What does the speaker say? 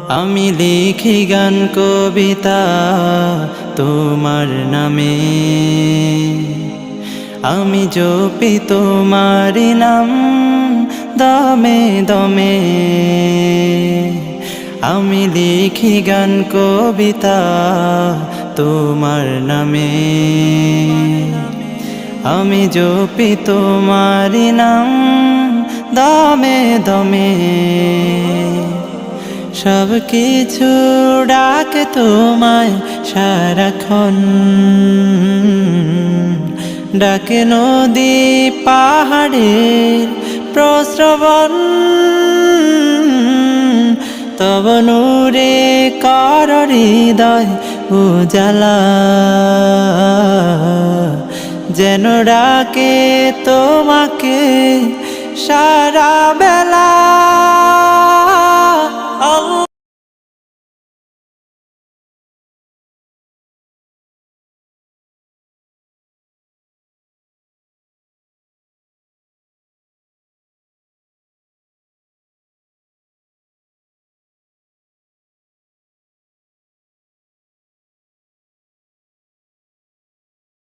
আমি লিখি গান কবিতা তোমার নামে, আমি জপি তোমারি নাম দমে দমে। আমি লিখি গান কবিতা তোমার নামে, আমি জপি তোমারি নাম দমে দমে। সব কিছু ডাকে তোমায় সারাক্ষণ, ডাকে নদী পাহাড়ের প্রস্রবণ। তব নূরে কর হৃদয় উজালা, যেন ডাকে তোমাকে সারা বেলা।